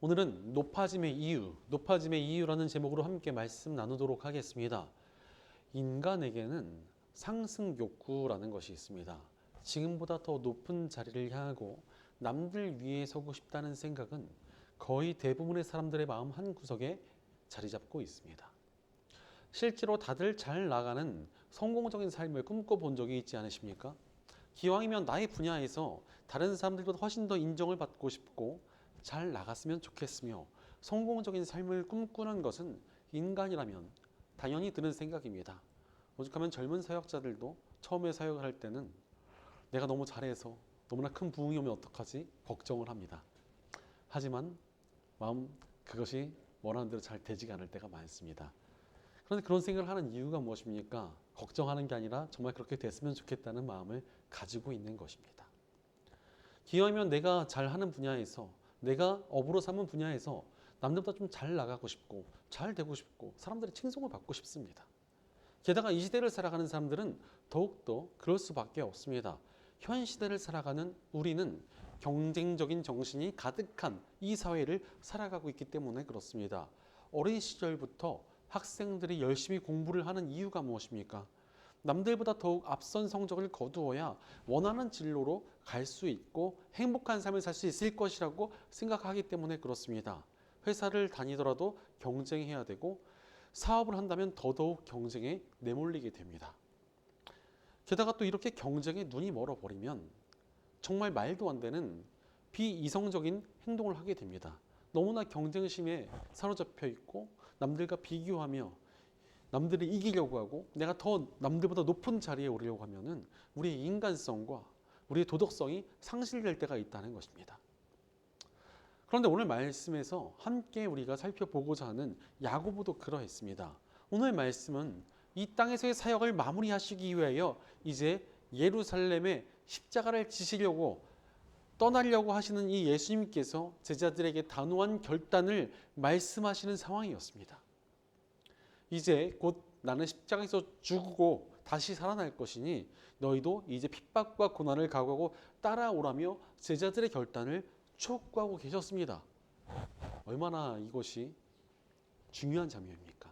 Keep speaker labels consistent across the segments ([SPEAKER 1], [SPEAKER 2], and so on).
[SPEAKER 1] 오늘은 높아짐의 이유라는 제목으로 함께 말씀 나누도록 하겠습니다. 인간에게는 상승 욕구라는 것이 있습니다. 지금보다 더 높은 자리를 향하고 남들 위에 서고 싶다는 생각은 거의 대부분의 사람들의 마음 한구석에 자리 잡고 있습니다. 실제로 다들 잘 나가는 성공적인 삶을 꿈꿔본 적이 있지 않으십니까? 기왕이면 나의 분야에서 다른 사람들보다 훨씬 더 인정을 받고 싶고 잘 나갔으면 좋겠으며 성공적인 삶을 꿈꾸는 것은 인간이라면 당연히 드는 생각입니다. 오죽하면 젊은 사역자들도 처음에 사역을 할 때는 내가 너무 잘해서 너무나 큰 부흥이 오면 어떡하지? 걱정을 합니다. 하지만 그것이 원하는 대로 잘 되지가 않을 때가 많습니다. 그런데 그런 생각을 하는 이유가 무엇입니까? 걱정하는 게 아니라 정말 그렇게 됐으면 좋겠다는 마음을 가지고 있는 것입니다. 기왕이면 내가 잘하는 분야에서, 내가 업으로 삼은 분야에서 남들보다 좀 잘 나가고 싶고 잘 되고 싶고 사람들의 칭송을 받고 싶습니다. 게다가 이 시대를 살아가는 사람들은 더욱더 그럴 수밖에 없습니다. 현 시대를 살아가는 우리는 경쟁적인 정신이 가득한 이 사회를 살아가고 있기 때문에 그렇습니다. 어린 시절부터 학생들이 열심히 공부를 하는 이유가 무엇입니까? 남들보다 더욱 앞선 성적을 거두어야 원하는 진로로 갈 수 있고 행복한 삶을 살 수 있을 것이라고 생각하기 때문에 그렇습니다. 회사를 다니더라도 경쟁해야 되고 사업을 한다면 더더욱 경쟁에 내몰리게 됩니다. 게다가 또 이렇게 경쟁에 눈이 멀어버리면 정말 말도 안 되는 비이성적인 행동을 하게 됩니다. 너무나 경쟁심에 사로잡혀 있고 남들과 비교하며 남들을 이기려고 하고 내가 더 남들보다 높은 자리에 오르려고 하면은 우리의 인간성과 우리의 도덕성이 상실될 때가 있다는 것입니다. 그런데 오늘 말씀에서 함께 우리가 살펴보고자 하는 야고보도 그러했습니다. 오늘 말씀은 이 땅에서의 사역을 마무리하시기 위하여 이제 예루살렘에 십자가를 지시려고 떠나려고 하시는 이 예수님께서 제자들에게 단호한 결단을 말씀하시는 상황이었습니다. 이제 곧 나는 십자가에서 죽고 다시 살아날 것이니 너희도 이제 핍박과 고난을 각오하고 따라오라며 제자들의 결단을 촉구하고 계셨습니다. 얼마나 이것이 중요한 장면입니까?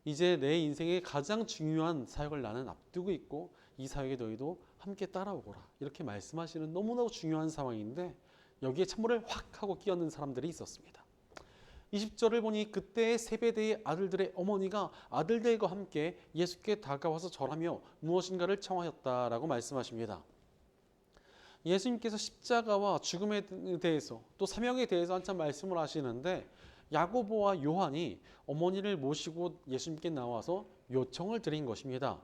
[SPEAKER 1] 이제 내 인생의 가장 중요한 사역을 나는 앞두고 있고 이 사역에 너희도 함께 따라오거라 이렇게 말씀하시는 너무나 중요한 상황인데 여기에 찬물을 확 하고 끼얹는 사람들이 있었습니다. 20절을 보니 그때의 세베대의 아들들의 어머니가 아들들과 함께 예수께 다가와서 절하며 무엇인가를 청하였다라고 말씀하십니다. 예수님께서 십자가와 죽음에 대해서 또 사명에 대해서 한참 말씀을 하시는데 야고보와 요한이 어머니를 모시고 예수님께 나와서 요청을 드린 것입니다.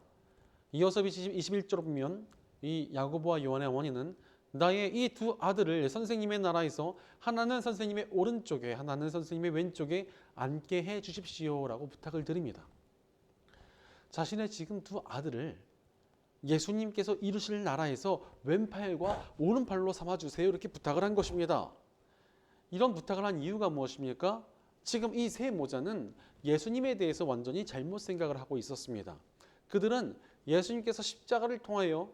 [SPEAKER 1] 이어서 21절을 보면 이 야고보와 요한의 어머니는 나의 이 두 아들을 선생님의 나라에서 하나는 선생님의 오른쪽에 하나는 선생님의 왼쪽에 앉게 해 주십시오라고 부탁을 드립니다. 자신의 지금 두 아들을 예수님께서 이루실 나라에서 왼팔과 오른팔로 삼아주세요 이렇게 부탁을 한 것입니다. 이런 부탁을 한 이유가 무엇입니까? 지금 이 세 모자는 예수님에 대해서 완전히 잘못 생각을 하고 있었습니다. 그들은 예수님께서 십자가를 통하여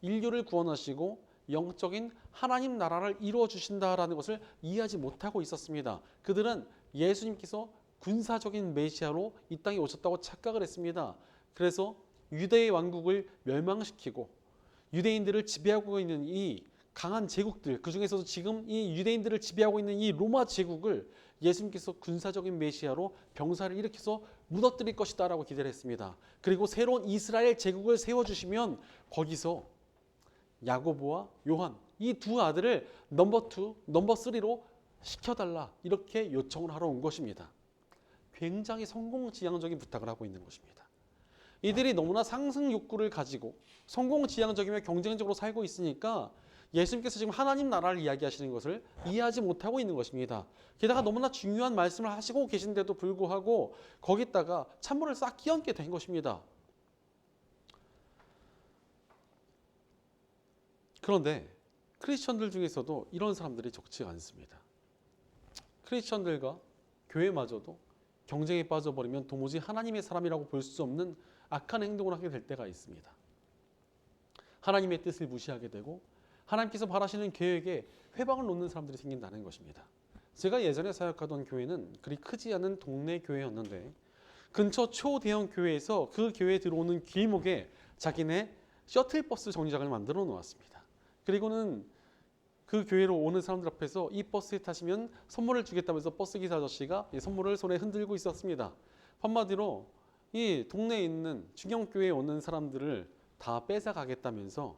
[SPEAKER 1] 인류를 구원하시고 영적인 하나님 나라를 이루어 주신다라는 것을 이해하지 못하고 있었습니다. 그들은 예수님께서 군사적인 메시아로 이 땅에 오셨다고 착각을 했습니다. 그래서 유대의 왕국을 멸망시키고 유대인들을 지배하고 있는 이 강한 제국들, 그 중에서도 지금 이 유대인들을 지배하고 있는 이 로마 제국을 예수님께서 군사적인 메시아로 병사를 일으켜서 무너뜨릴 것이다 라고 기대를 했습니다. 그리고 새로운 이스라엘 제국을 세워주시면 거기서 야고보와 요한 이 두 아들을 넘버 2, 넘버 3로 시켜달라 이렇게 요청을 하러 온 것입니다. 굉장히 성공지향적인 부탁을 하고 있는 것입니다. 이들이 너무나 상승 욕구를 가지고 성공지향적이며 경쟁적으로 살고 있으니까 예수님께서 지금 하나님 나라를 이야기하시는 것을 이해하지 못하고 있는 것입니다. 게다가 너무나 중요한 말씀을 하시고 계신데도 불구하고 거기다가 찬물을 싹 끼얹게 된 것입니다. 그런데 크리스천들 중에서도 이런 사람들이 적지 않습니다. 크리스천들과 교회마저도 경쟁에 빠져버리면 도무지 하나님의 사람이라고 볼 수 없는 악한 행동을 하게 될 때가 있습니다. 하나님의 뜻을 무시하게 되고 하나님께서 바라시는 계획에 회방을 놓는 사람들이 생긴다는 것입니다. 제가 예전에 사역하던 교회는 그리 크지 않은 동네 교회였는데 근처 초대형 교회에서 그 교회에 들어오는 길목에 자기네 셔틀버스 정류장을 만들어 놓았습니다. 그리고는 그 교회로 오는 사람들 앞에서 이 버스에 타시면 선물을 주겠다면서 버스기사 아저씨가 이 선물을 손에 흔들고 있었습니다. 한마디로 이 동네에 있는 중형교회에 오는 사람들을 다 뺏어가겠다면서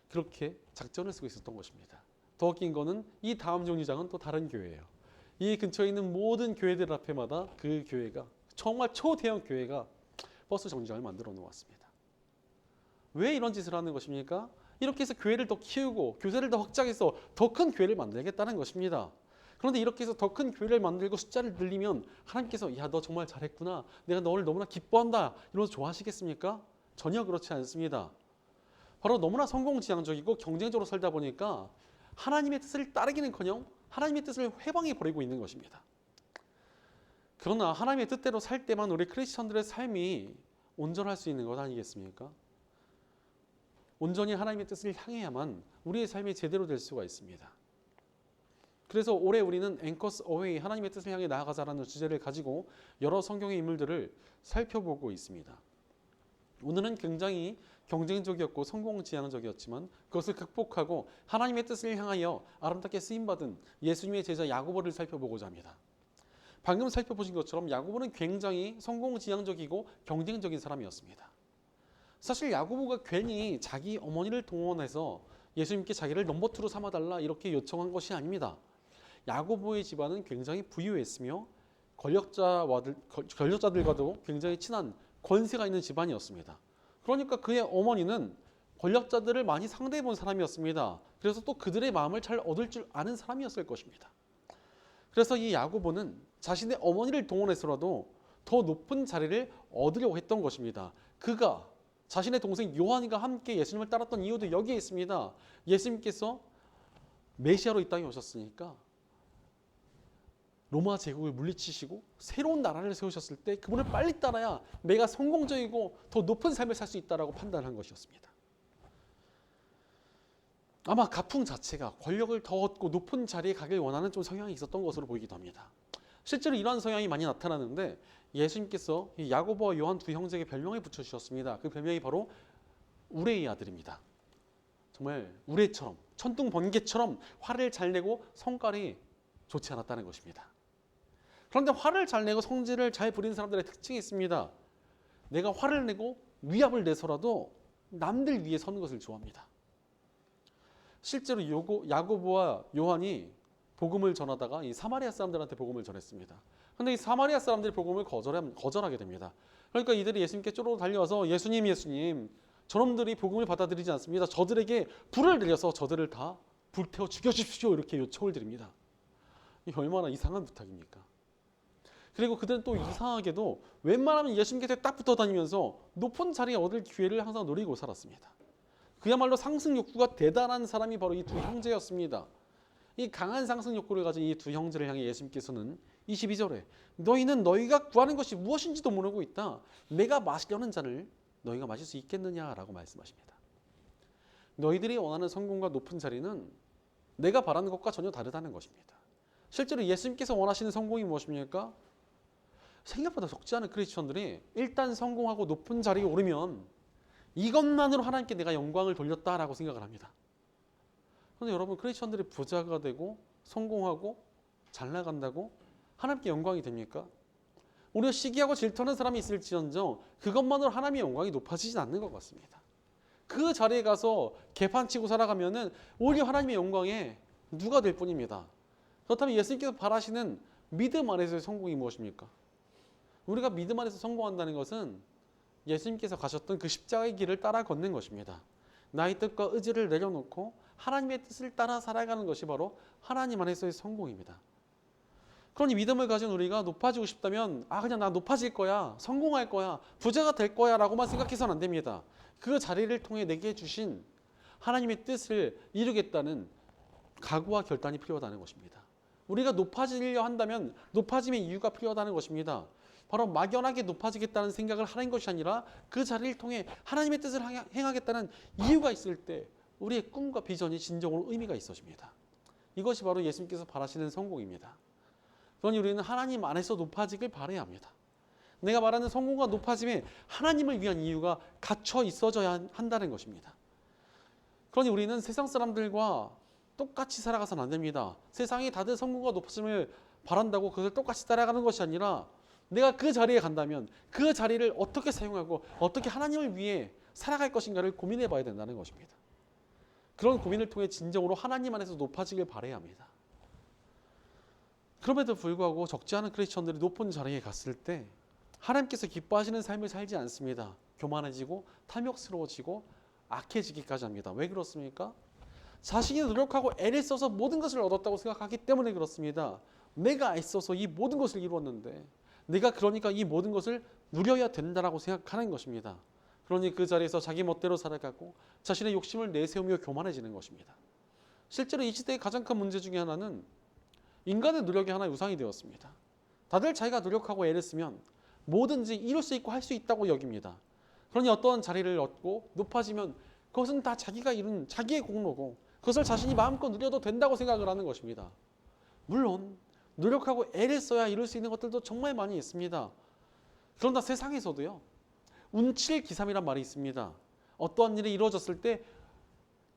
[SPEAKER 1] 그렇게 작전을 쓰고 있었던 것입니다. 더 웃긴 거는 이 다음 정류장은 또 다른 교회예요. 이 근처에 있는 모든 교회들 앞에마다 그 교회가 정말 초대형 교회가 버스 정류장을 만들어 놓았습니다. 왜 이런 짓을 하는 것입니까? 이렇게 해서 교회를 더 키우고 교세를 더 확장해서 더 큰 교회를 만들겠다는 것입니다. 그런데 이렇게 해서 더 큰 교회를 만들고 숫자를 늘리면 하나님께서 야, 너 정말 잘했구나. 내가 너를 너무나 기뻐한다. 이러면서 좋아하시겠습니까? 전혀 그렇지 않습니다. 바로 너무나 성공지향적이고 경쟁적으로 살다 보니까 하나님의 뜻을 따르기는커녕 하나님의 뜻을 회방해버리고 있는 것입니다. 그러나 하나님의 뜻대로 살 때만 우리 크리스천들의 삶이 온전할 수 있는 것 아니겠습니까? 온전히 하나님의 뜻을 향해야만 우리의 삶이 제대로 될 수가 있습니다. 그래서 올해 우리는 Anchors Away, 하나님의 뜻을 향해 나아가자라는 주제를 가지고 여러 성경의 인물들을 살펴보고 있습니다. 오늘은 굉장히 경쟁적이었고 성공지향적이었지만 그것을 극복하고 하나님의 뜻을 향하여 아름답게 쓰임받은 예수님의 제자 야고보를 살펴보고자 합니다. 방금 살펴보신 것처럼 야고보는 굉장히 성공지향적이고 경쟁적인 사람이었습니다. 사실 야고보가 괜히 자기 어머니를 동원해서 예수님께 자기를 넘버2로 삼아달라 이렇게 요청한 것이 아닙니다. 야고보의 집안은 굉장히 부유했으며 권력자들과도 굉장히 친한 권세가 있는 집안이었습니다. 그러니까 그의 어머니는 권력자들을 많이 상대해 본 사람이었습니다. 그래서 또 그들의 마음을 잘 얻을 줄 아는 사람이었을 것입니다. 그래서 이 야고보는 자신의 어머니를 동원해서라도 더 높은 자리를 얻으려고 했던 것입니다. 그가 자신의 동생 요한이가 함께 예수님을 따랐던 이유도 여기에 있습니다. 예수님께서 메시아로 이 땅에 오셨으니까 로마 제국을 물리치시고 새로운 나라를 세우셨을 때 그분을 빨리 따라야 내가 성공적이고 더 높은 삶을 살 수 있다라고 판단한 것이었습니다. 아마 가풍 자체가 권력을 더 얻고 높은 자리에 가길 원하는 좀 성향이 있었던 것으로 보이기도 합니다. 실제로 이러한 성향이 많이 나타나는데 예수님께서 이 야고보와 요한 두 형제에게 별명을 붙여주셨습니다. 그 별명이 바로 우레의 아들입니다. 정말 우레처럼 천둥 번개처럼 화를 잘 내고 성깔이 좋지 않았다는 것입니다. 그런데 화를 잘 내고 성질을 잘 부리는 사람들의 특징이 있습니다. 내가 화를 내고 위압을 내서라도 남들 위에 서는 것을 좋아합니다. 실제로 야고보와 요한이 복음을 전하다가 이 사마리아 사람들한테 복음을 전했습니다. 그런데 이 사마리아 사람들이 복음을 거절하게 됩니다. 그러니까 이들이 예수님께 쪼르르 달려와서 예수님 저놈들이 복음을 받아들이지 않습니다. 저들에게 불을 내려서 저들을 다 불태워 죽여주십시오 이렇게 요청을 드립니다. 이게 얼마나 이상한 부탁입니까? 그리고 그들은 또 이상하게도 웬만하면 예수님 곁에 딱 붙어 다니면서 높은 자리에 얻을 기회를 항상 노리고 살았습니다. 그야말로 상승 욕구가 대단한 사람이 바로 이 두 형제였습니다. 이 강한 상승 욕구를 가진 이 두 형제를 향해 예수님께서는 22절에 너희는 너희가 구하는 것이 무엇인지도 모르고 있다. 내가 마시려는 잔을 너희가 마실 수 있겠느냐라고 말씀하십니다. 너희들이 원하는 성공과 높은 자리는 내가 바라는 것과 전혀 다르다는 것입니다. 실제로 예수님께서 원하시는 성공이 무엇입니까? 생각보다 적지 않은 크리스천들이 일단 성공하고 높은 자리에 오르면 이것만으로 하나님께 내가 영광을 돌렸다라고 생각을 합니다. 그런데 여러분 크리스천들이 부자가 되고 성공하고 잘 나간다고 하나님께 영광이 됩니까? 우리가 시기하고 질투하는 사람이 있을지언정 그것만으로 하나님의 영광이 높아지진 않는 것 같습니다. 그 자리에 가서 개판치고 살아가면은 오히려 하나님의 영광에 누가 될 뿐입니다. 그렇다면 예수님께서 바라시는 믿음 안에서의 성공이 무엇입니까? 우리가 믿음 안에서 성공한다는 것은 예수님께서 가셨던 그 십자가의 길을 따라 걷는 것입니다. 나의 뜻과 의지를 내려놓고 하나님의 뜻을 따라 살아가는 것이 바로 하나님 안에서의 성공입니다. 그러니 믿음을 가진 우리가 높아지고 싶다면 그냥 나 높아질 거야, 성공할 거야, 부자가 될 거야 라고만 생각해서는 안 됩니다. 그 자리를 통해 내게 주신 하나님의 뜻을 이루겠다는 각오와 결단이 필요하다는 것입니다. 우리가 높아지려 한다면 높아짐의 이유가 필요하다는 것입니다. 바로 막연하게 높아지겠다는 생각을 하는 것이 아니라 그 자리를 통해 하나님의 뜻을 행하겠다는 이유가 있을 때 우리의 꿈과 비전이 진정으로 의미가 있어집니다. 이것이 바로 예수님께서 바라시는 성공입니다. 그러니 우리는 하나님 안에서 높아지길 바라야 합니다. 내가 말하는 성공과 높아짐에 하나님을 위한 이유가 갇혀 있어져야 한다는 것입니다. 그러니 우리는 세상 사람들과 똑같이 살아가서는 안 됩니다. 세상이 다들 성공과 높아짐을 바란다고 그것을 똑같이 따라가는 것이 아니라 내가 그 자리에 간다면 그 자리를 어떻게 사용하고 어떻게 하나님을 위해 살아갈 것인가를 고민해 봐야 된다는 것입니다. 그런 고민을 통해 진정으로 하나님 안에서 높아지길 바라야 합니다. 그럼에도 불구하고 적지 않은 크리스천들이 높은 자리에 갔을 때 하나님께서 기뻐하시는 삶을 살지 않습니다. 교만해지고 탐욕스러워지고 악해지기까지 합니다. 왜 그렇습니까? 자신이 노력하고 애를 써서 모든 것을 얻었다고 생각하기 때문에 그렇습니다. 내가 애써서 이 모든 것을 이루었는데 내가 그러니까 이 모든 것을 누려야 된다라고 생각하는 것입니다. 그러니 그 자리에서 자기 멋대로 살아가고 자신의 욕심을 내세우며 교만해지는 것입니다. 실제로 이 시대의 가장 큰 문제 중에 하나는 인간의 노력이 하나의 우상이 되었습니다. 다들 자기가 노력하고 애를 쓰면 뭐든지 이룰 수 있고 할 수 있다고 여깁니다. 그러니 어떠한 자리를 얻고 높아지면 그것은 다 자기가 이룬 자기의 공로고 그것을 자신이 마음껏 누려도 된다고 생각을 하는 것입니다. 물론 노력하고 애를 써야 이룰 수 있는 것들도 정말 많이 있습니다. 그러나 세상에서도요. 운칠기삼이란 말이 있습니다. 어떠한 일이 이루어졌을 때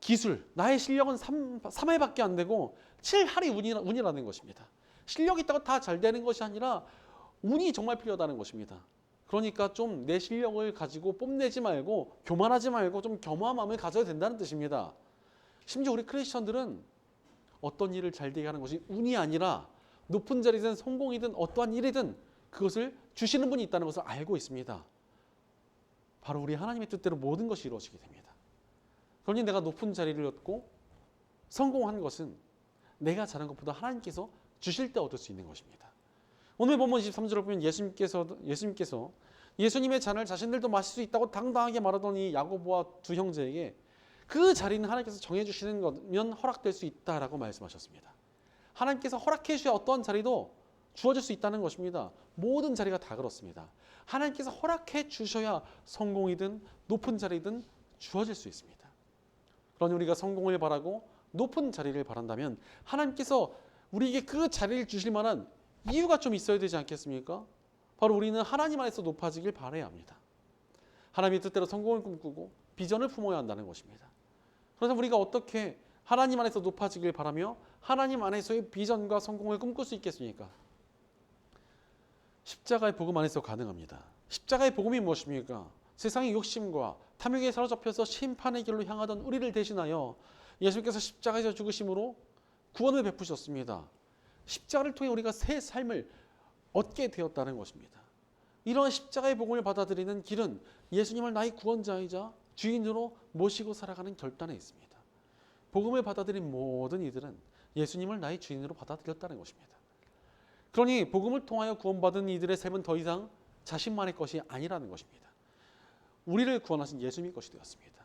[SPEAKER 1] 기술, 나의 실력은 3할밖에 안 되고 7할이 운이라는 것입니다. 실력이 있다고 다 잘 되는 것이 아니라 운이 정말 필요하다는 것입니다. 그러니까 좀 내 실력을 가지고 뽐내지 말고 교만하지 말고 좀 겸허한 마음을 가져야 된다는 뜻입니다. 심지어 우리 크리스천들은 어떤 일을 잘 되게 하는 것이 운이 아니라 높은 자리든 성공이든 어떠한 일이든 그것을 주시는 분이 있다는 것을 알고 있습니다. 바로 우리 하나님의 뜻대로 모든 것이 이루어지게 됩니다. 그러니 내가 높은 자리를 얻고 성공한 것은 내가 잘한 것보다 하나님께서 주실 때 얻을 수 있는 것입니다. 오늘 본문 23절을 보면 예수님께서 예수님의 잔을 자신들도 마실 수 있다고 당당하게 말하더니 야고보와 두 형제에게 그 자리는 하나님께서 정해주시는 거면 허락될 수 있다라고 말씀하셨습니다. 하나님께서 허락해 주셔야 어떠한 자리도 주어질 수 있다는 것입니다. 모든 자리가 다 그렇습니다. 하나님께서 허락해 주셔야 성공이든 높은 자리든 주어질 수 있습니다. 그러니 우리가 성공을 바라고 높은 자리를 바란다면 하나님께서 우리에게 그 자리를 주실 만한 이유가 좀 있어야 되지 않겠습니까? 바로 우리는 하나님 안에서 높아지길 바라야 합니다. 하나님의 뜻대로 성공을 꿈꾸고 비전을 품어야 한다는 것입니다. 그래서 우리가 어떻게 하나님 안에서 높아지길 바라며 하나님 안에서의 비전과 성공을 꿈꿀 수 있겠습니까? 십자가의 복음 안에서 가능합니다. 십자가의 복음이 무엇입니까? 세상의 욕심과 탐욕에 사로잡혀서 심판의 길로 향하던 우리를 대신하여 예수님께서 십자가에서 죽으심으로 구원을 베푸셨습니다. 십자가를 통해 우리가 새 삶을 얻게 되었다는 것입니다. 이러한 십자가의 복음을 받아들이는 길은 예수님을 나의 구원자이자 주인으로 모시고 살아가는 결단에 있습니다. 복음을 받아들인 모든 이들은 예수님을 나의 주인으로 받아들였다는 것입니다. 그러니 복음을 통하여 구원받은 이들의 삶은 더 이상 자신만의 것이 아니라는 것입니다. 우리를 구원하신 예수님의 것이 되었습니다.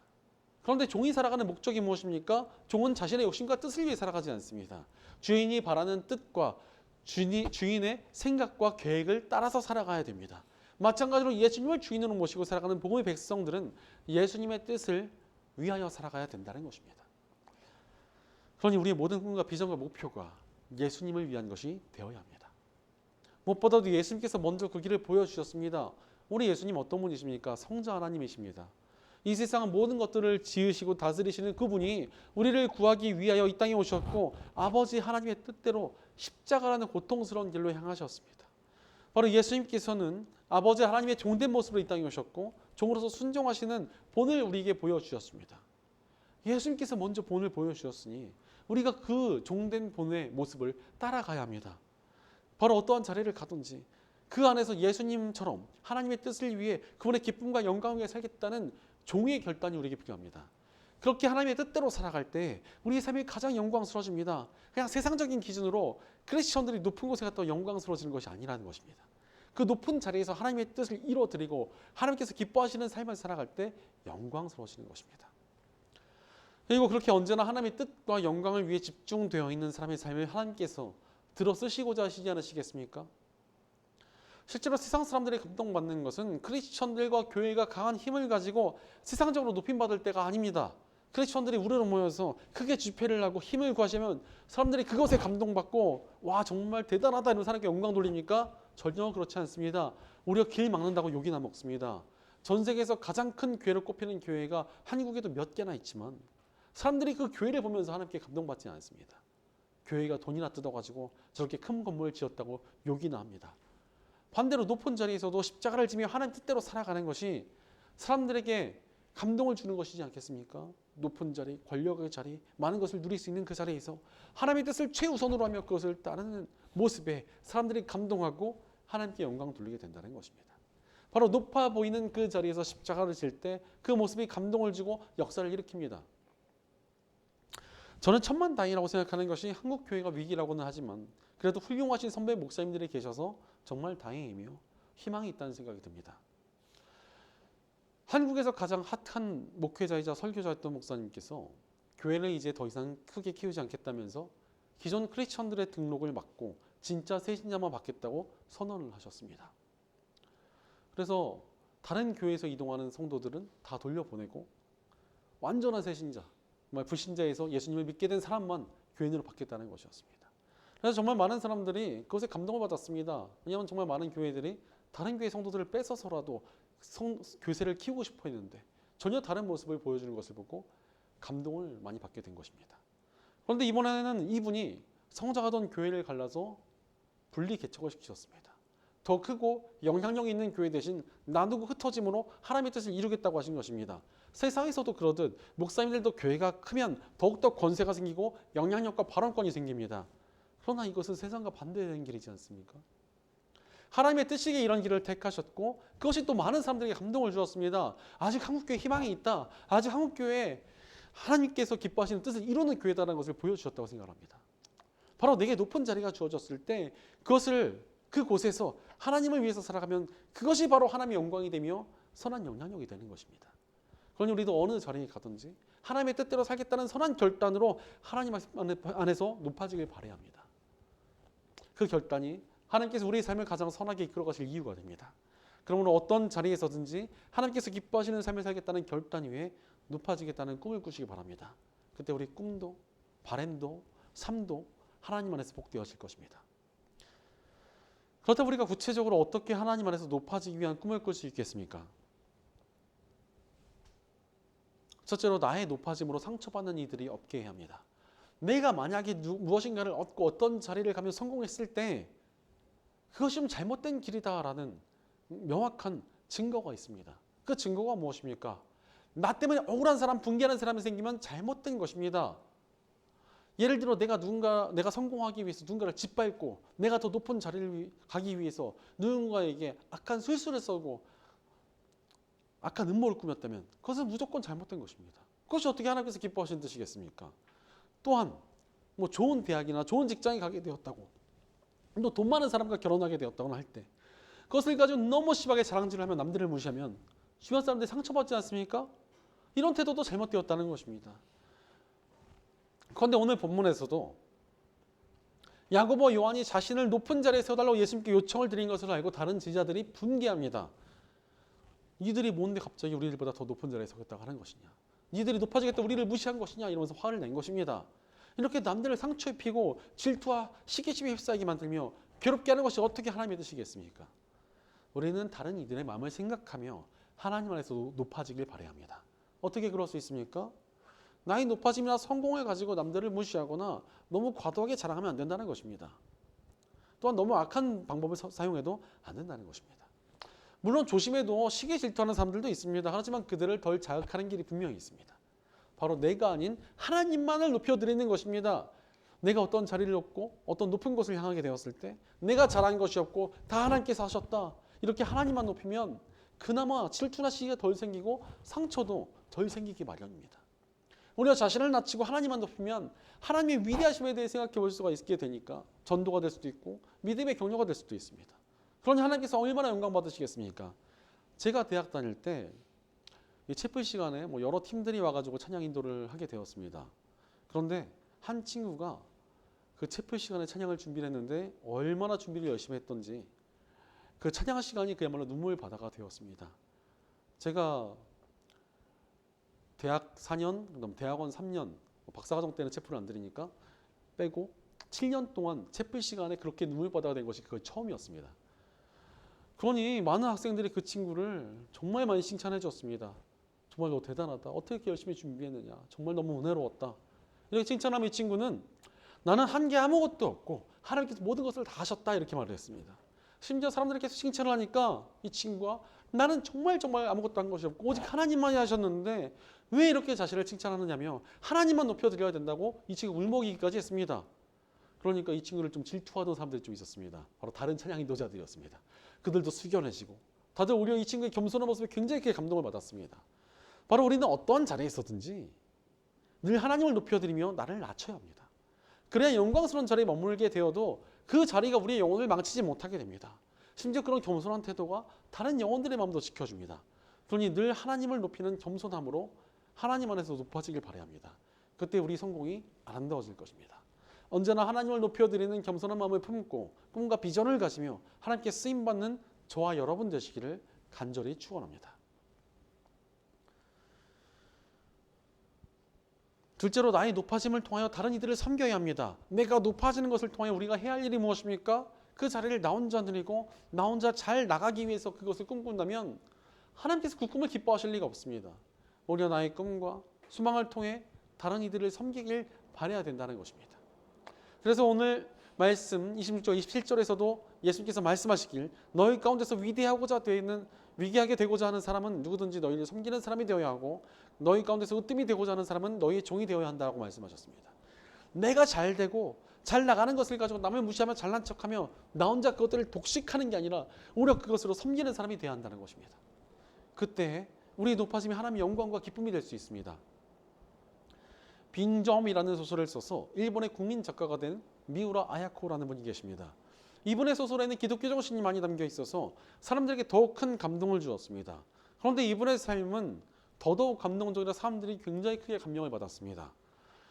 [SPEAKER 1] 그런데 종이 살아가는 목적이 무엇입니까? 종은 자신의 욕심과 뜻을 위해 살아가지 않습니다. 주인이 바라는 뜻과 주인의 생각과 계획을 따라서 살아가야 됩니다. 마찬가지로 예수님을 주인으로 모시고 살아가는 복음의 백성들은 예수님의 뜻을 위하여 살아가야 된다는 것입니다. 그러니 우리의 모든 꿈과 비전과 목표가 예수님을 위한 것이 되어야 합니다. 무엇보다도 예수님께서 먼저 그 길을 보여주셨습니다. 우리 예수님 어떤 분이십니까? 성자 하나님이십니다. 이 세상은 모든 것들을 지으시고 다스리시는 그분이 우리를 구하기 위하여 이 땅에 오셨고 아버지 하나님의 뜻대로 십자가라는 고통스러운 길로 향하셨습니다. 바로 예수님께서는 아버지 하나님의 종된 모습으로 이 땅에 오셨고 종으로서 순종하시는 본을 우리에게 보여주셨습니다. 예수님께서 먼저 본을 보여주셨으니 우리가 그 종된 본의 모습을 따라가야 합니다. 바로 어떠한 자리를 가든지 그 안에서 예수님처럼 하나님의 뜻을 위해 그분의 기쁨과 영광을 위해 살겠다는 종의 결단이 우리에게 필요합니다. 그렇게 하나님의 뜻대로 살아갈 때 우리의 삶이 가장 영광스러워집니다. 그냥 세상적인 기준으로 크리스천들이 높은 곳에 갔다 영광스러워지는 것이 아니라는 것입니다. 그 높은 자리에서 하나님의 뜻을 이루어드리고 하나님께서 기뻐하시는 삶을 살아갈 때 영광스러워지는 것입니다. 그리고 그렇게 언제나 하나님의 뜻과 영광을 위해 집중되어 있는 사람의 삶을 하나님께서 들어쓰시고자 하시지 않으시겠습니까? 실제로 세상 사람들이 감동받는 것은 크리스천들과 교회가 강한 힘을 가지고 세상적으로 높임받을 때가 아닙니다. 크리스천들이 우르르 모여서 크게 집회를 하고 힘을 구하시면 사람들이 그것에 감동받고 와 정말 대단하다 이런 사람께 영광 돌립니까? 전혀 그렇지 않습니다. 우리가 길 막는다고 욕이나 먹습니다. 전 세계에서 가장 큰 교회로 꼽히는 교회가 한국에도 몇 개나 있지만 사람들이 그 교회를 보면서 하나님께 감동받지 않습니다. 교회가 돈이나 뜯어가지고 저렇게 큰 건물을 지었다고 욕이나 합니다. 반대로 높은 자리에서도 십자가를 지며 하나님 뜻대로 살아가는 것이 사람들에게 감동을 주는 것이지 않겠습니까? 높은 자리, 권력의 자리, 많은 것을 누릴 수 있는 그 자리에서 하나님의 뜻을 최우선으로 하며 그것을 따르는 모습에 사람들이 감동하고 하나님께 영광 돌리게 된다는 것입니다. 바로 높아 보이는 그 자리에서 십자가를 질 때 그 모습이 감동을 주고 역사를 일으킵니다. 저는 천만다행이라고 생각하는 것이 한국 교회가 위기라고는 하지만 그래도 훌륭하신 선배 목사님들이 계셔서 정말 다행이며 희망이 있다는 생각이 듭니다. 한국에서 가장 핫한 목회자이자 설교자였던 목사님께서 교회를 이제 더 이상 크게 키우지 않겠다면서 기존 크리스천들의 등록을 막고 진짜 세신자만 받겠다고 선언을 하셨습니다. 그래서 다른 교회에서 이동하는 성도들은 다 돌려보내고 완전한 세신자, 정말 불신자에서 예수님을 믿게 된 사람만 교인으로 받겠다는 것이었습니다. 그래서 정말 많은 사람들이 그것에 감동을 받았습니다. 왜냐하면 정말 많은 교회들이 다른 교회 성도들을 뺏어서라도 교세를 키우고 싶어 했는데 전혀 다른 모습을 보여주는 것을 보고 감동을 많이 받게 된 것입니다. 그런데 이번에는 이분이 성장하던 교회를 갈라서 분리 개척을 시키셨습니다. 더 크고 영향력 있는 교회 대신 나누고 흩어짐으로 하나님의 뜻을 이루겠다고 하신 것입니다. 세상에서도 그러듯 목사님들도 교회가 크면 더욱더 권세가 생기고 영향력과 발언권이 생깁니다. 그러나 이것은 세상과 반대되는 길이지 않습니까? 하나님의 뜻이기에 이런 길을 택하셨고 그것이 또 많은 사람들에게 감동을 주었습니다. 아직 한국교회에 희망이 있다. 아직 한국교회에 하나님께서 기뻐하시는 뜻을 이루는 교회다라는 것을 보여주셨다고 생각합니다. 바로 내게 높은 자리가 주어졌을 때 그곳에서 하나님을 위해서 살아가면 그것이 바로 하나님의 영광이 되며 선한 영향력이 되는 것입니다. 그러니 우리도 어느 자리에 가든지 하나님의 뜻대로 살겠다는 선한 결단으로 하나님 안에서 높아지길 바라야 합니다. 그 결단이 하나님께서 우리의 삶을 가장 선하게 이끌어 가실 이유가 됩니다. 그러므로 어떤 자리에서든지 하나님께서 기뻐하시는 삶을 살겠다는 결단 위에 높아지겠다는 꿈을 꾸시기 바랍니다. 그때 우리 꿈도 바램도 삶도 하나님 안에서 복되어질 것입니다. 그렇다면 우리가 구체적으로 어떻게 하나님 안에서 높아지기 위한 꿈을 꿀 수 있겠습니까? 첫째로 나의 높아짐으로 상처받는 이들이 없게 해야 합니다. 내가 만약에 무엇인가를 얻고 어떤 자리를 가면 성공했을 때 그것이 좀 잘못된 길이다라는 명확한 증거가 있습니다. 그 증거가 무엇입니까? 나 때문에 억울한 사람, 분개하는 사람이 생기면 잘못된 것입니다. 예를 들어 내가 성공하기 위해서 누군가를 짓밟고 내가 더 높은 자리를 가기 위해서 누군가에게 악한 술수를 써고 악한 음모를 꾸몄다면 그것은 무조건 잘못된 것입니다. 그것이 어떻게 하나님께서 기뻐하시는 뜻이겠습니까? 또한 좋은 대학이나 좋은 직장에 가게 되었다고 또 돈 많은 사람과 결혼하게 되었다거나 할 때 그것을 가지고 너무 심하게 자랑질을 하면 남들을 무시하면 주변 사람들이 상처받지 않습니까? 이런 태도도 잘못되었다는 것입니다. 그런데 오늘 본문에서도 야고보 요한이 자신을 높은 자리에 세워달라고 예수님께 요청을 드린 것을 알고 다른 제자들이 분개합니다. 니들이 뭔데 갑자기 우리들보다 더 높은 자리에 서겠다고 하는 것이냐? 니들이 높아지겠다 우리를 무시한 것이냐? 이러면서 화를 낸 것입니다. 이렇게 남들을 상처 입히고 질투와 시기심에 휩싸이게 만들며 괴롭게 하는 것이 어떻게 하나님의 뜻이겠습니까? 우리는 다른 이들의 마음을 생각하며 하나님 안에서 높아지길 바라야 합니다. 어떻게 그럴 수 있습니까? 나의 높아짐이나 성공을 가지고 남들을 무시하거나 너무 과도하게 자랑하면 안 된다는 것입니다. 또한 너무 악한 방법을 사용해도 안 된다는 것입니다. 물론 조심해도 시기 질투하는 사람들도 있습니다. 하지만 그들을 덜 자극하는 길이 분명히 있습니다. 바로 내가 아닌 하나님만을 높여드리는 것입니다. 내가 어떤 자리를 얻고 어떤 높은 곳을 향하게 되었을 때 내가 잘한 것이 없고 다 하나님께서 하셨다. 이렇게 하나님만 높이면 그나마 질투나 시기가 덜 생기고 상처도 덜 생기기 마련입니다. 우리가 자신을 낮추고 하나님만 높이면 하나님의 위대하심에 대해 생각해 볼 수가 있게 되니까 전도가 될 수도 있고 믿음의 격려가 될 수도 있습니다. 그러니 하나님께서 얼마나 영광 받으시겠습니까? 제가 대학 다닐 때 이 채플 시간에 여러 팀들이 와가지고 찬양 인도를 하게 되었습니다. 그런데 한 친구가 그 채플 시간에 찬양을 준비를 했는데 얼마나 준비를 열심히 했던지 그 찬양 시간이 그야말로 눈물 바다가 되었습니다. 제가 대학 4년, 그다음 대학원 3년, 박사과정 때는 체풀을 안 드리니까 빼고 7년 동안 체풀 시간에 그렇게 눈물 바다가 된 것이 그거 처음이었습니다. 그러니 많은 학생들이 그 친구를 정말 많이 칭찬해 줬습니다. 정말 너 대단하다. 어떻게 열심히 준비했느냐. 정말 너무 은혜로웠다. 이렇게 칭찬하면 이 친구는 나는 한 게 아무것도 없고 하나님께서 모든 것을 다 하셨다 이렇게 말을 했습니다. 심지어 사람들이 계속 칭찬을 하니까 이 친구가 나는 정말 아무것도 한 것이 없고 오직 하나님만이 하셨는데 왜 이렇게 자신을 칭찬하느냐며 하나님만 높여드려야 된다고 이 친구 울먹이기까지 했습니다. 그러니까 이 친구를 좀 질투하던 사람들이 좀 있었습니다. 바로 다른 찬양 인도자들이었습니다. 그들도 숙연해지고 다들 오히려 이 친구의 겸손한 모습에 굉장히 크게 감동을 받았습니다. 바로 우리는 어떠한 자리에 있었든지 늘 하나님을 높여드리며 나를 낮춰야 합니다. 그래야 영광스러운 자리에 머물게 되어도 그 자리가 우리의 영혼을 망치지 못하게 됩니다. 심지어 그런 겸손한 태도가 다른 영혼들의 마음도 지켜줍니다. 그러니 늘 하나님을 높이는 겸손함으로 하나님 안에서 높아지길 바라야 합니다. 그때 우리 성공이 아름다워질 것입니다. 언제나 하나님을 높여드리는 겸손한 마음을 품고 꿈과 비전을 가지며 하나님께 쓰임받는 저와 여러분 되시기를 간절히 축원합니다. 둘째로 나의 높아짐을 통하여 다른 이들을 섬겨야 합니다. 내가 높아지는 것을 통하여 우리가 해야 할 일이 무엇입니까? 그 자리를 나 혼자 누리고 나 혼자 잘 나가기 위해서 그것을 꿈꾼다면 하나님께서 그 꿈을 기뻐하실 리가 없습니다. 오히려 나의 꿈과 소망을 통해 다른 이들을 섬기길 바라야 된다는 것입니다. 그래서 오늘 말씀 26절, 27절에서도 예수님께서 말씀하시길 너희 가운데서 위대하게 되고자 하는 사람은 누구든지 너희를 섬기는 사람이 되어야 하고 너희 가운데서 으뜸이 되고자 하는 사람은 너희의 종이 되어야 한다고 말씀하셨습니다. 내가 잘 되고 잘 나가는 것을 가지고 남을 무시하며 잘난 척하며 나 혼자 그것들을 독식하는 게 아니라 오히려 그것으로 섬기는 사람이 되어야 한다는 것입니다. 그때 우리의 높아짐이 하나님의 영광과 기쁨이 될 수 있습니다. 빈점이라는 소설을 써서 일본의 국민 작가가 된 미우라 아야코라는 분이 계십니다. 이분의 소설에는 기독교 정신이 많이 담겨 있어서 사람들에게 더욱 큰 감동을 주었습니다. 그런데 이분의 삶은 더더욱 감동적이라 사람들이 굉장히 크게 감명을 받았습니다.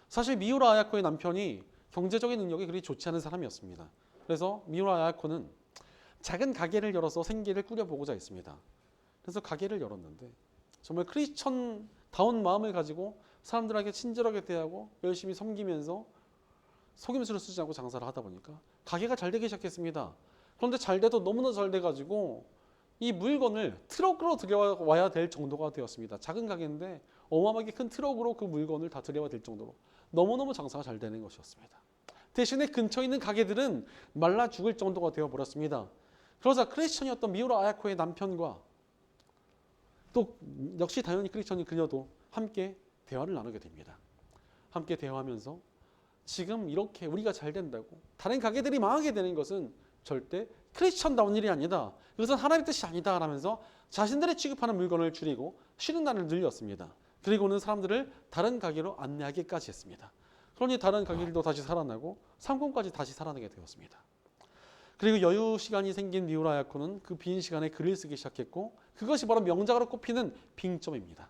[SPEAKER 1] 사실 미우라 아야코의 남편이 경제적인 능력이 그리 좋지 않은 사람이었습니다. 그래서 미우라 아야코는 작은 가게를 열어서 생계를 꾸려보고자 했습니다. 그래서 가게를 열었는데 정말 크리스천다운 마음을 가지고 사람들에게 친절하게 대하고 열심히 섬기면서 속임수를 쓰지 않고 장사를 하다 보니까 가게가 잘 되기 시작했습니다. 그런데 잘 돼도 너무나 잘 돼가지고 이 물건을 트럭으로 들여와야 될 정도가 되었습니다. 작은 가게인데 어마어마하게 큰 트럭으로 그 물건을 다 들여와야 될 정도로 너무너무 장사가 잘 되는 것이었습니다. 대신에 근처에 있는 가게들은 말라 죽을 정도가 되어버렸습니다. 그러자 크리스천이었던 미우라 아야코의 남편과 또 역시 당연히 크리스천인 그녀도 함께 대화를 나누게 됩니다. 함께 대화하면서 지금 이렇게 우리가 잘 된다고 다른 가게들이 망하게 되는 것은 절대 크리스천다운 일이 아니다. 이것은 하나님의 뜻이 아니다 라면서 자신들이 취급하는 물건을 줄이고 쉬는 날을 늘렸습니다. 그리고는 사람들을 다른 가게로 안내하기까지 했습니다. 그러니 다른 가게들도 다시 살아나고 상권까지 다시 살아나게 되었습니다. 그리고 여유 시간이 생긴 미우라 아야코는 그 빈 시간에 글을 쓰기 시작했고 그것이 바로 명작으로 꼽히는 빙점입니다.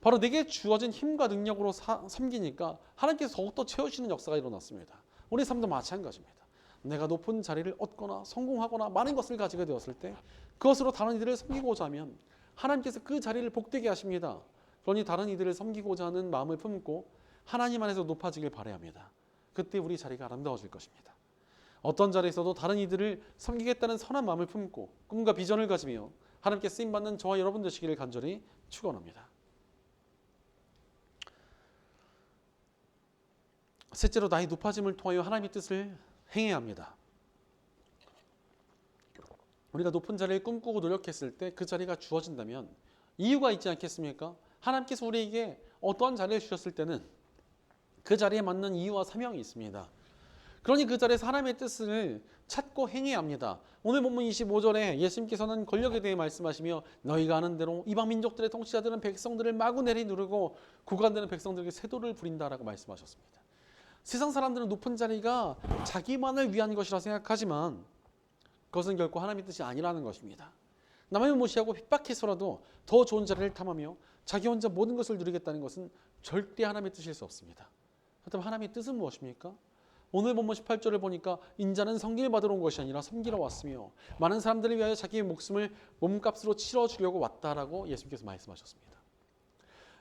[SPEAKER 1] 바로 내게 주어진 힘과 능력으로 섬기니까 하나님께서 더욱더 채우시는 역사가 일어났습니다. 우리 삶도 마찬가지입니다. 내가 높은 자리를 얻거나 성공하거나 많은 것을 가지게 되었을 때 그것으로 다른 이들을 섬기고자 하면 하나님께서 그 자리를 복되게 하십니다. 그러니 다른 이들을 섬기고자 하는 마음을 품고 하나님 안에서 높아지길 바라야 합니다. 그때 우리 자리가 아름다워질 것입니다. 어떤 자리에서도 다른 이들을 섬기겠다는 선한 마음을 품고 꿈과 비전을 가지며 하나님께 쓰임받는 저와 여러분 되시기를 간절히 축원합니다. 셋째로 나의 높아짐을 통하여 하나님의 뜻을 행해야 합니다. 우리가 높은 자리를 꿈꾸고 노력했을 때 그 자리가 주어진다면 이유가 있지 않겠습니까? 하나님께서 우리에게 어떠한 자리를 주셨을 때는 그 자리에 맞는 이유와 사명이 있습니다. 그러니 그 자리에서 하나님의 뜻을 찾고 행해야 합니다. 오늘 본문 25절에 예수님께서는 권력에 대해 말씀하시며 너희가 아는 대로 이방 민족들의 통치자들은 백성들을 마구내리 누르고 구간되는 백성들에게 세도를 부린다라고 말씀하셨습니다. 세상 사람들은 높은 자리가 자기만을 위한 것이라 생각하지만 그것은 결코 하나님의 뜻이 아니라는 것입니다. 남을 무시하고 핍박해서라도 더 좋은 자리를 탐하며 자기 혼자 모든 것을 누리겠다는 것은 절대 하나님의 뜻일 수 없습니다. 그렇다면 하나님의 뜻은 무엇입니까? 오늘 본문 18절을 보니까 인자는 섬김을 받으러 온 것이 아니라 섬기러 왔으며 많은 사람들을 위하여 자기의 목숨을 몸값으로 치러주려고 왔다라고 예수님께서 말씀하셨습니다.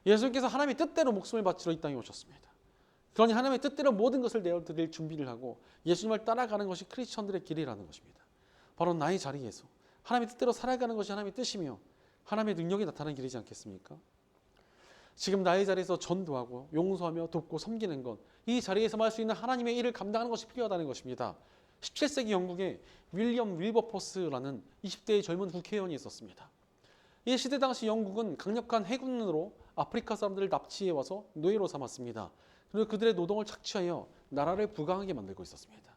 [SPEAKER 1] 예수님께서 하나님의 뜻대로 목숨을 바치러 이 땅에 오셨습니다. 그러니 하나님의 뜻대로 모든 것을 내어드릴 준비를 하고 예수님을 따라가는 것이 크리스천들의 길이라는 것입니다. 바로 나의 자리에서 하나님의 뜻대로 살아가는 것이 하나님의 뜻이며 하나님의 능력이 나타나는 길이지 않겠습니까? 지금 나의 자리에서 전도하고 용서하며 돕고 섬기는 것, 이 자리에서 할 수 있는 하나님의 일을 감당하는 것이 필요하다는 것입니다. 17세기 영국에 윌리엄 윌버포스라는 20대의 젊은 국회의원이 있었습니다. 이 시대 당시 영국은 강력한 해군으로 아프리카 사람들을 납치해 와서 노예로 삼았습니다. 그리고 그들의 노동을 착취하여 나라를 부강하게 만들고 있었습니다.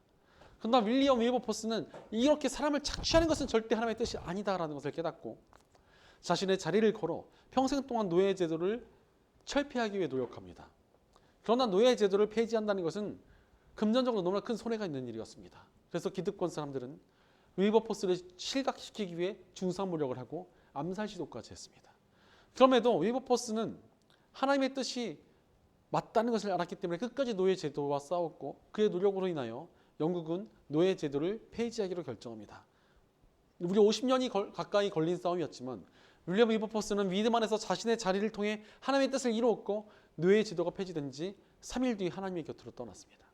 [SPEAKER 1] 그러나 윌리엄 윌버포스는 이렇게 사람을 착취하는 것은 절대 하나님의 뜻이 아니다라는 것을 깨닫고 자신의 자리를 걸어 평생 동안 노예 제도를 철폐하기 위해 노력합니다. 그러나 노예 제도를 폐지한다는 것은 금전적으로 너무나 큰 손해가 있는 일이었습니다. 그래서 기득권 사람들은 윌버포스를 실각시키기 위해 중상모략을 하고 암살 시도까지 했습니다. 그럼에도 윌버포스는 하나님의 뜻이 맞다는 것을 알았기 때문에 끝까지 노예 제도와 싸웠고 그의 노력으로 인하여 영국은 노예 제도를 폐지하기로 결정합니다. 무려 50년이 가까이 걸린 싸움이었지만 윌리엄 윌버포스는 믿음 안에서 자신의 자리를 통해 하나님의 뜻을 이루었고 노예 제도가 폐지된 지 3일 뒤 하나님의 곁으로 떠났습니다.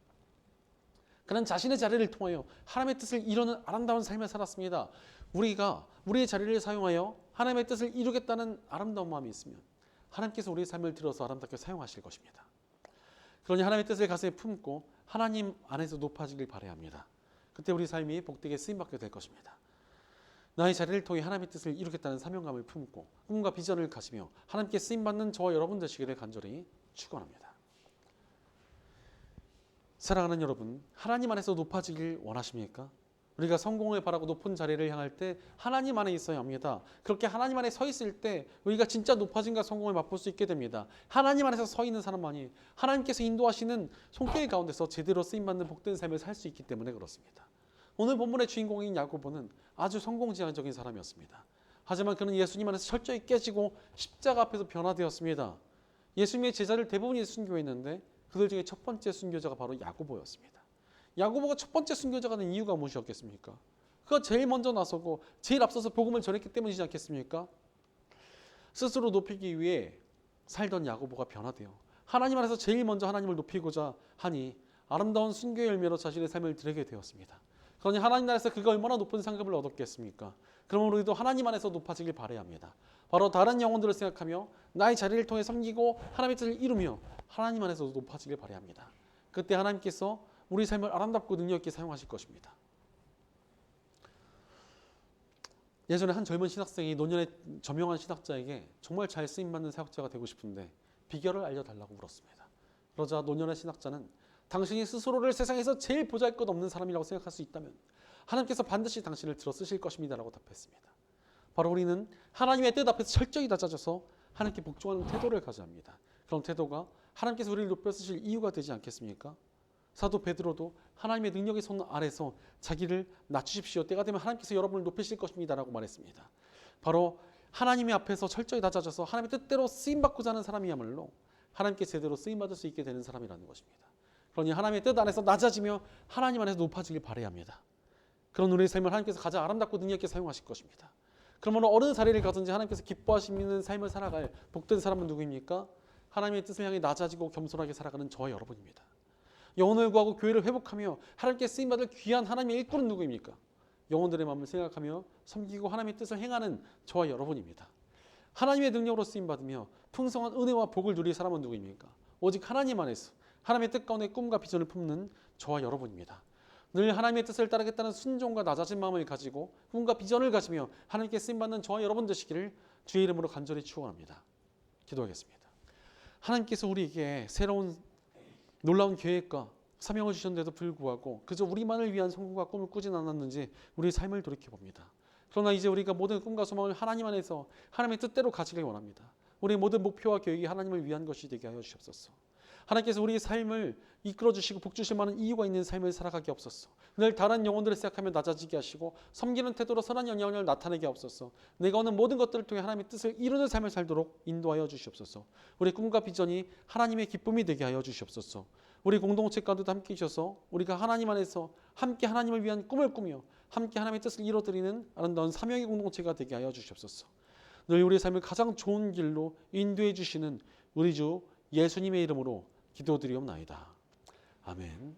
[SPEAKER 1] 그는 자신의 자리를 통하여 하나님의 뜻을 이루는 아름다운 삶을 살았습니다. 우리가 우리의 자리를 사용하여 하나님의 뜻을 이루겠다는 아름다운 마음이 있으면 하나님께서 우리의 삶을 들어서 아름답게 사용하실 것입니다. 그러니 하나님의 뜻을 가슴에 품고 하나님 안에서 높아지길 바라야 합니다. 그때 우리 삶이 복되게 쓰임받게 될 것입니다. 나의 자리를 통해 하나님의 뜻을 이루겠다는 사명감을 품고 꿈과 비전을 가지며 하나님께 쓰임받는 저와 여러분 되시기를 간절히 축원합니다. 사랑하는 여러분, 하나님 안에서 높아지길 원하십니까? 우리가 성공을 바라고 높은 자리를 향할 때 하나님 안에 있어야 합니다. 그렇게 하나님 안에 서 있을 때 우리가 진짜 높아짐과 성공을 맛볼 수 있게 됩니다. 하나님 안에서 서 있는 사람만이 하나님께서 인도하시는 손길 가운데서 제대로 쓰임받는 복된 삶을 살 수 있기 때문에 그렇습니다. 오늘 본문의 주인공인 야고보는 아주 성공지향적인 사람이었습니다. 하지만 그는 예수님 안에서 철저히 깨지고 십자가 앞에서 변화되었습니다. 예수님의 제자를 대부분이 순교했는데 그들 중에 첫 번째 순교자가 바로 야고보였습니다. 야고보가 첫 번째 순교자가 된 이유가 무엇이었겠습니까? 그가 제일 먼저 나서고 제일 앞서서 복음을 전했기 때문이지 않겠습니까? 스스로 높이기 위해 살던 야고보가 변화되어 하나님 안에서 제일 먼저 하나님을 높이고자 하니 아름다운 순교의 열매로 자신의 삶을 드리게 되었습니다. 그러니 하나님 나라에서 그가 얼마나 높은 상급을 얻었겠습니까? 그러면 우리도 하나님 안에서 높아지길 바라야 합니다. 바로 다른 영혼들을 생각하며 나의 자리를 통해 섬기고 하나님의 뜻을 이루며 하나님 안에서 높아지길 바라야 합니다. 그때 하나님께서 우리 삶을 아름답고 능력 있게 사용하실 것입니다. 예전에 한 젊은 신학생이 노년의 저명한 신학자에게 정말 잘 쓰임받는 사역자가 되고 싶은데 비결을 알려달라고 물었습니다. 그러자 노년의 신학자는 당신이 스스로를 세상에서 제일 보잘것없는 사람이라고 생각할 수 있다면 하나님께서 반드시 당신을 들어 쓰실 것입니다 라고 답했습니다. 바로 우리는 하나님의 뜻 앞에서 철저히 낮아져서 하나님께 복종하는 태도를 가져야 합니다. 그런 태도가 하나님께서 우리를 높여 쓰실 이유가 되지 않겠습니까? 사도 베드로도 하나님의 능력의 손 아래서 자기를 낮추십시오. 때가 되면 하나님께서 여러분을 높이실 것입니다 라고 말했습니다. 바로 하나님의 앞에서 철저히 낮아져서 하나님의 뜻대로 쓰임받고자 하는 사람이야말로 하나님께 제대로 쓰임받을 수 있게 되는 사람이라는 것입니다. 그러니 하나님의 뜻 안에서 낮아지며 하나님 안에서 높아지길 바라야 합니다. 그런 우리의 삶을 하나님께서 가장 아름답고 능력 있게 사용하실 것입니다. 그러므로 어느 자리를 가든지 하나님께서 기뻐하시는 삶을 살아갈 복된 사람은 누구입니까? 하나님의 뜻을 향해 낮아지고 겸손하게 살아가는 저와 여러분입니다. 영혼을 구하고 교회를 회복하며 하나님께 쓰임받을 귀한 하나님의 일꾼은 누구입니까? 영혼들의 마음을 생각하며 섬기고 하나님의 뜻을 행하는 저와 여러분입니다. 하나님의 능력으로 쓰임받으며 풍성한 은혜와 복을 누릴 사람은 누구입니까? 오직 하나님 안에서 하나님의 뜻 가운데 꿈과 비전을 품는 저와 여러분입니다. 늘 하나님의 뜻을 따르겠다는 순종과 낮아진 마음을 가지고 꿈과 비전을 가지며 하나님께 쓰임받는 저와 여러분 되시기를 주의 이름으로 간절히 축원합니다. 기도하겠습니다. 하나님께서 우리에게 새로운 놀라운 계획과 사명을 주셨는데도 불구하고 그저 우리만을 위한 성공과 꿈을 꾸진 않았는지 우리의 삶을 돌이켜봅니다. 그러나 이제 우리가 모든 꿈과 소망을 하나님 안에서 하나님의 뜻대로 가지길 원합니다. 우리의 모든 목표와 계획이 하나님을 위한 것이 되게 하여 주시옵소서. 하나님께서 우리의 삶을 이끌어주시고 복주실 만한 이유가 있는 삶을 살아가게 없소서. 늘 다른 영혼들을 생각하며 낮아지게 하시고 섬기는 태도로 선한 영향을 나타내게 없소서. 내가 오는 모든 것들을 통해 하나님의 뜻을 이루는 삶을 살도록 인도하여 주시옵소서. 우리 꿈과 비전이 하나님의 기쁨이 되게 하여 주시옵소서. 우리 공동체 가운데도 함께 계셔서 우리가 하나님 안에서 함께 하나님을 위한 꿈을 꾸며 함께 하나님의 뜻을 이루어드리는 아름다운 사명의 공동체가 되게 하여 주시옵소서. 늘 우리의 삶을 가장 좋은 길로 인도해 주시는 우리 주 예수님의 이름으로 기도드리옵나이다. 아멘.